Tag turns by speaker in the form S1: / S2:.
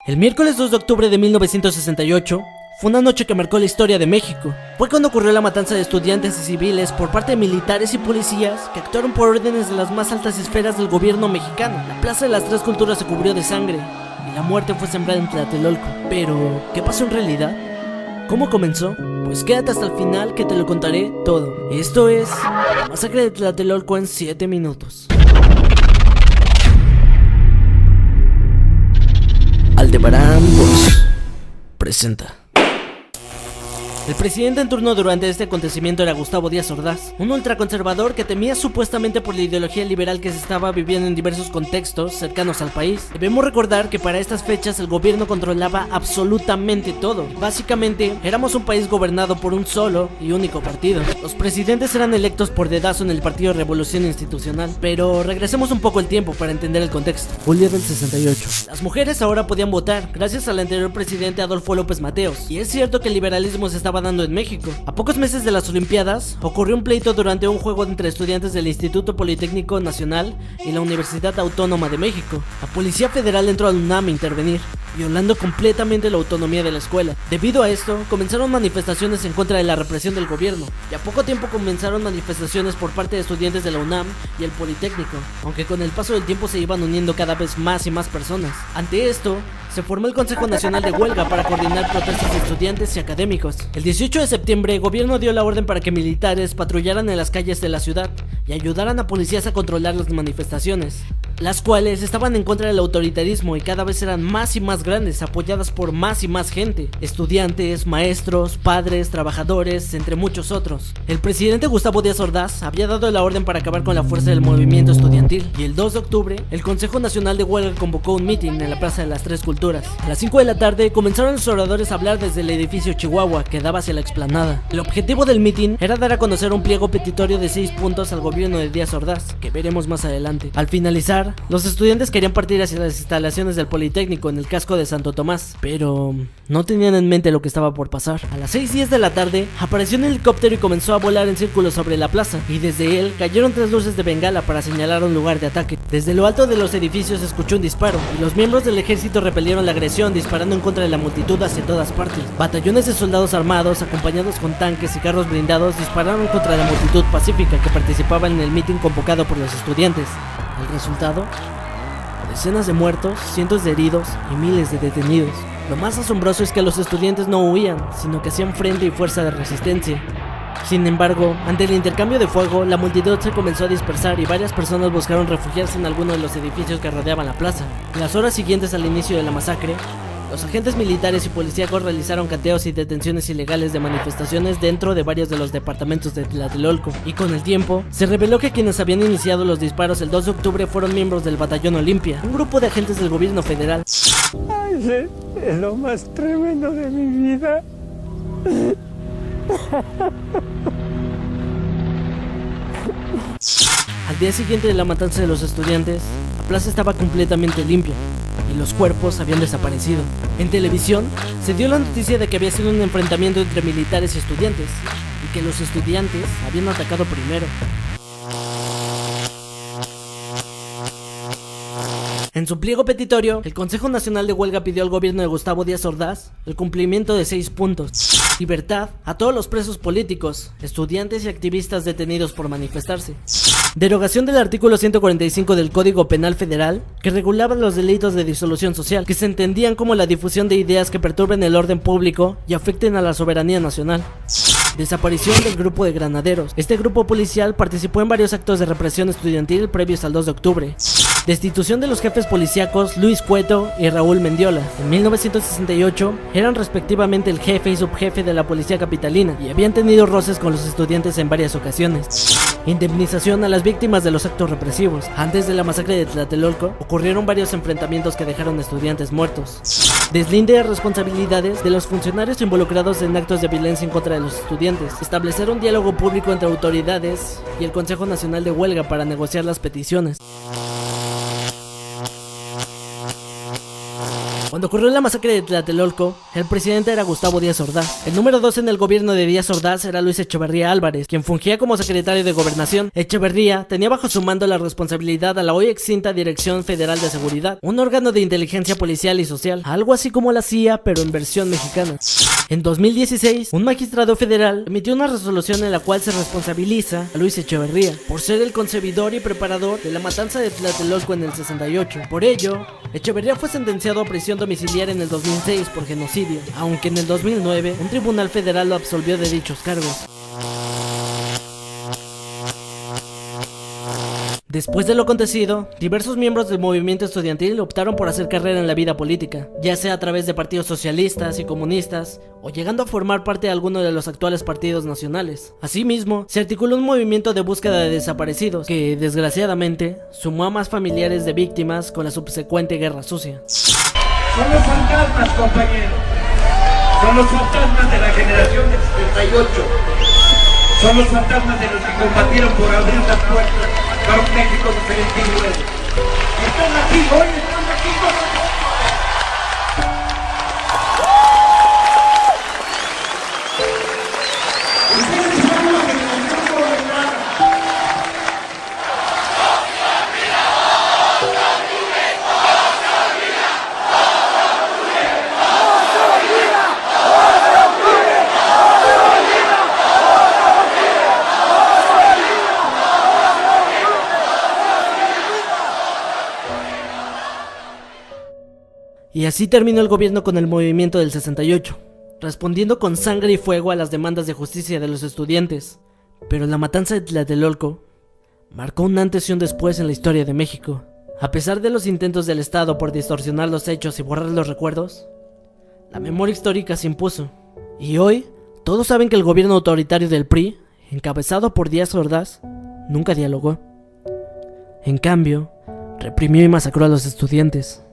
S1: El miércoles 2 de octubre de 1968 fue una noche que marcó la historia de México. Fue cuando ocurrió la matanza de estudiantes y civiles por parte de militares y policías que actuaron por órdenes de las más altas esferas del gobierno mexicano. La Plaza de las Tres Culturas se cubrió de sangre y la muerte fue sembrada en Tlatelolco. Pero, ¿qué pasó en realidad? ¿Cómo comenzó? Pues quédate hasta el final que te lo contaré todo. Esto es la masacre de Tlatelolco en 7 minutos. Aldebarán Books presenta. El presidente en turno durante este acontecimiento era Gustavo Díaz Ordaz, un ultraconservador que temía supuestamente por la ideología liberal que se estaba viviendo en diversos contextos cercanos al país. Debemos recordar que para estas fechas el gobierno controlaba absolutamente todo. Básicamente, éramos un país gobernado por un solo y único partido. Los presidentes eran electos por dedazo en el Partido Revolución Institucional. Pero regresemos un poco el tiempo para entender el contexto. Julio del 68. Las mujeres ahora podían votar, gracias al anterior presidente Adolfo López Mateos. Y es cierto que el liberalismo se estaba dando en México. A pocos meses de las Olimpiadas, ocurrió un pleito durante un juego entre estudiantes del Instituto Politécnico Nacional y la Universidad Autónoma de México. La Policía Federal entró al UNAM a intervenir, violando completamente la autonomía de la escuela. Debido a esto, comenzaron manifestaciones en contra de la represión del gobierno, y a poco tiempo comenzaron manifestaciones por parte de estudiantes de la UNAM y el Politécnico, aunque con el paso del tiempo se iban uniendo cada vez más y más personas. Ante esto, se formó el Consejo Nacional de Huelga para coordinar protestas de estudiantes y académicos. El 18 de septiembre, el gobierno dio la orden para que militares patrullaran en las calles de la ciudad y ayudaran a policías a controlar las manifestaciones, las cuales estaban en contra del autoritarismo y cada vez eran más y más grandes, apoyadas por más y más gente, estudiantes, maestros, padres, trabajadores, entre muchos otros. El presidente Gustavo Díaz Ordaz había dado la orden para acabar con la fuerza del movimiento estudiantil, y el 2 de octubre, el Consejo Nacional de Huelga convocó un meeting en la Plaza de las Tres Culturas. A las 5 de la tarde comenzaron los oradores a hablar desde el edificio Chihuahua que daba hacia la explanada. El objetivo del meeting era dar a conocer un pliego petitorio de 6 puntos al gobierno de Díaz Ordaz, que veremos más adelante. Al finalizar, los estudiantes querían partir hacia las instalaciones del Politécnico en el casco de Santo Tomás, pero no tenían en mente lo que estaba por pasar. A las 6:10 de la tarde, apareció un helicóptero y comenzó a volar en círculos sobre la plaza, y desde él cayeron 3 luces de bengala para señalar un lugar de ataque. Desde lo alto de los edificios se escuchó un disparo, y los miembros del ejército repelieron la agresión disparando en contra de la multitud hacia todas partes. Batallones de soldados armados, acompañados con tanques y carros blindados, dispararon contra la multitud pacífica que participaba en el mitin convocado por los estudiantes. El resultado: decenas de muertos, cientos de heridos y miles de detenidos. Lo más asombroso es que los estudiantes no huían, sino que hacían frente y fuerza de resistencia. Sin embargo, ante el intercambio de fuego, la multitud se comenzó a dispersar y varias personas buscaron refugiarse en alguno de los edificios que rodeaban la plaza. En las horas siguientes al inicio de la masacre, los agentes militares y policíacos realizaron cateos y detenciones ilegales de manifestaciones dentro de varios de los departamentos de Tlatelolco, y con el tiempo se reveló que quienes habían iniciado los disparos el 2 de octubre fueron miembros del Batallón Olimpia, un grupo de agentes del gobierno federal.
S2: Ay, es lo más tremendo de mi vida.
S1: Al día siguiente de la matanza de los estudiantes, la plaza estaba completamente limpia y los cuerpos habían desaparecido. En televisión se dio la noticia de que había sido un enfrentamiento entre militares y estudiantes, y que los estudiantes habían atacado primero. En su pliego petitorio, el Consejo Nacional de Huelga pidió al gobierno de Gustavo Díaz Ordaz el cumplimiento de 6 puntos. Libertad a todos los presos políticos, estudiantes y activistas detenidos por manifestarse. Derogación del artículo 145 del Código Penal Federal, que regulaba los delitos de disolución social, que se entendían como la difusión de ideas que perturben el orden público y afecten a la soberanía nacional. Desaparición del grupo de granaderos. Este grupo policial participó en varios actos de represión estudiantil previos al 2 de octubre. Destitución de los jefes policíacos Luis Cueto y Raúl Mendiola. En 1968 eran respectivamente el jefe y subjefe de la policía capitalina y habían tenido roces con los estudiantes en varias ocasiones. Indemnización a las víctimas de los actos represivos. Antes de la masacre de Tlatelolco ocurrieron varios enfrentamientos que dejaron estudiantes muertos. Deslinde de responsabilidades de los funcionarios involucrados en actos de violencia en contra de los estudiantes. Establecer un diálogo público entre autoridades y el Consejo Nacional de Huelga para negociar las peticiones. Cuando ocurrió la masacre de Tlatelolco, el presidente era Gustavo Díaz Ordaz. El número 2 en el gobierno de Díaz Ordaz era Luis Echeverría Álvarez, quien fungía como secretario de Gobernación. Echeverría tenía bajo su mando la responsabilidad a la hoy extinta Dirección Federal de Seguridad, un órgano de inteligencia policial y social, algo así como la CIA pero en versión mexicana. En 2016, un magistrado federal emitió una resolución en la cual se responsabiliza a Luis Echeverría por ser el concebidor y preparador de la matanza de Tlatelolco en el 68. Por ello, Echeverría fue sentenciado a prisión domiciliaria en el 2006 por genocidio, aunque en el 2009 un tribunal federal lo absolvió de dichos cargos. Después de lo acontecido, diversos miembros del movimiento estudiantil optaron por hacer carrera en la vida política, ya sea a través de partidos socialistas y comunistas, o llegando a formar parte de alguno de los actuales partidos nacionales. Asimismo, se articuló un movimiento de búsqueda de desaparecidos, que, desgraciadamente, sumó a más familiares de víctimas con la subsecuente guerra sucia.
S3: Son los fantasmas, compañeros. Son los fantasmas de la generación del 68. Son los fantasmas de los que combatieron por abrir las puertas para un México diferente y nuevo. Y están aquí hoy, están aquí con nosotros. Ustedes son la generación gobernada.
S1: Y así terminó el gobierno con el movimiento del 68, respondiendo con sangre y fuego a las demandas de justicia de los estudiantes. Pero la matanza de Tlatelolco marcó un antes y un después en la historia de México. A pesar de los intentos del Estado por distorsionar los hechos y borrar los recuerdos, la memoria histórica se impuso. Y hoy, todos saben que el gobierno autoritario del PRI, encabezado por Díaz Ordaz, nunca dialogó. En cambio, reprimió y masacró a los estudiantes.